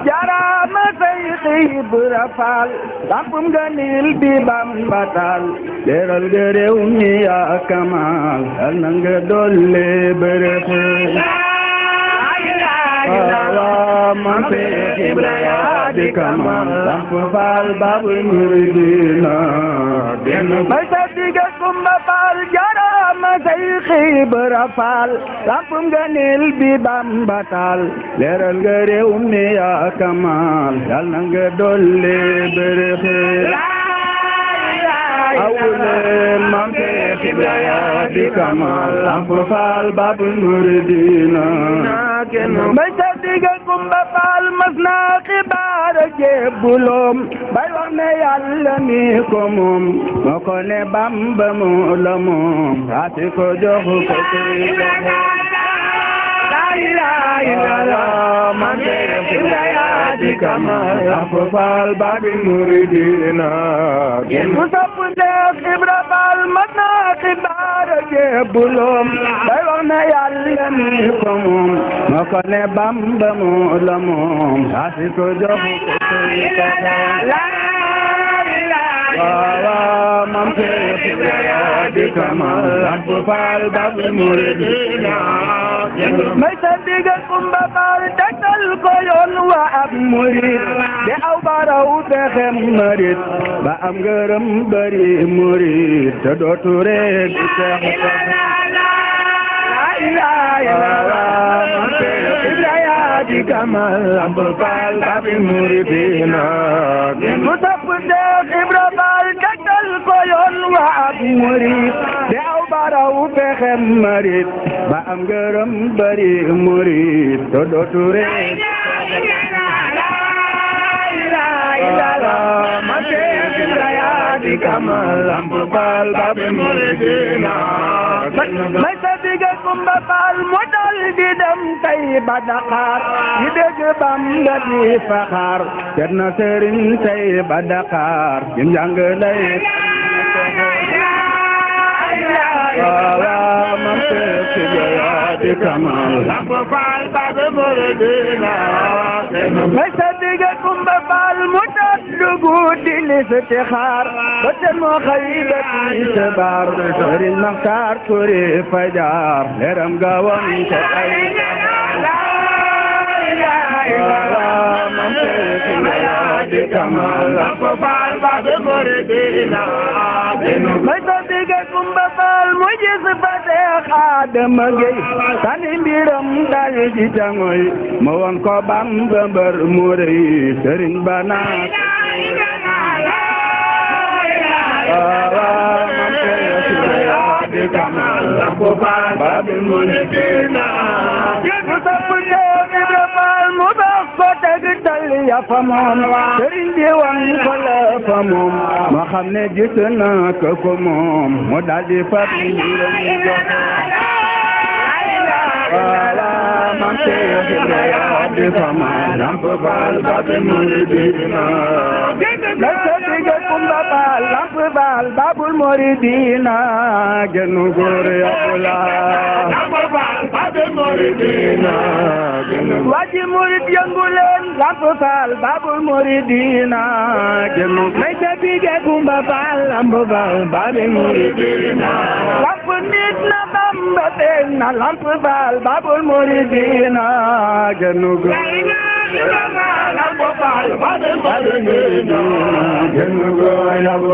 Jarama Seydi Ibra Fall lampum ganil bi Bamba taal leeral nga réew mi yaa Kamal yal na nga dolle bërëxe man Seydi Ibra yaa di Kamal lamp Fall Babul Muridina may sa diga Kumba Fall Jarama Seydi Ibra Fall lampum ganil bi Bamba taal leeral nga réew mi yaa Kamal yal na nga dolle bërëxe awule mam Seydi Ibra yaa di Kamal lamp Fall Babul Muridina may sa diga Kumba Fall mas na xibaar jébbuloom bay wax ne Yàlla mi ko moom moo ko ne Bamba moo la moom ati ko jox ko man Seydi Ibra yaa di Kamal lamp Fall Babul Muridina ku sopp Seydi Ibra Fall mas na xibaar jébbuloom bay wax ne Yàlla mi ko moom moo ko ne Bamba moo la moom ati ko jox ko man Seydi Ibra yaa di Kamal lamp Fall Babul Muridina may sa diga Kumba Fall tegtal ko yoon wa ab murid de aw baraw texem murid ba am ngërëm bari murid te dootu rek di tex man Seydi Ibra yaa di Kamal lamp Fall Babul Muridina ku sopp Seydi Ibra Fall tegtal ko yoon wa ab murid de aw baraw texem murid ba am ngërëm bari murid to dootu rek man Seydi Ibra yaa di Kamal lamp Fall Babul Muridina may sa diga Kumba Fall mu dal di dem tey ba Dakar di dégg Bamba di faxaar cer na sëriñ tey ba Dakar di njàng lay man Seydi Ibra yaa di Kamal lamp Fall Babul Muridina may sa diga Kumba Fall mu dal dugu di listixaar ba ten moo xëy ba tisbaar sëriñ Maxtaar Ture fajar leeram ga woon ca ay man Seydi Ibra yaa di Kamal lamp Fall Babul Muridina may sa diga Kumba Fall mu gis fa Seex Adama Gey sani mbiram dal di jangoy mo won ko Bamba mbër mu rëy sëriñ ba naat man Seydi Ibra yaa di Kamal lamp Fall Babul Muridina mu sopp Seydi Ibra Fall mu baax ko tegtal ya fa moom sëriñ bi wan ko la fa moom moo xam ne gis na ko moom mu dal di fab mbiram man Seydi Ibra yaa di Kamal lamp Fall Babul Muridina may sa diga Kumba Fall lamp Fall Babul Muridina gënu góor yàlla lamp Fall Babul Muridina waji murid yëngu leen lamp Fall Babul Muridina gënu may sa diga Kumba Fall lamp Fall Babul Muridina lamp nit na Bamba feeñ na lamp Fall Babul Muridina gënu góor lamp Fall Babul Muridina gënu góor yàlla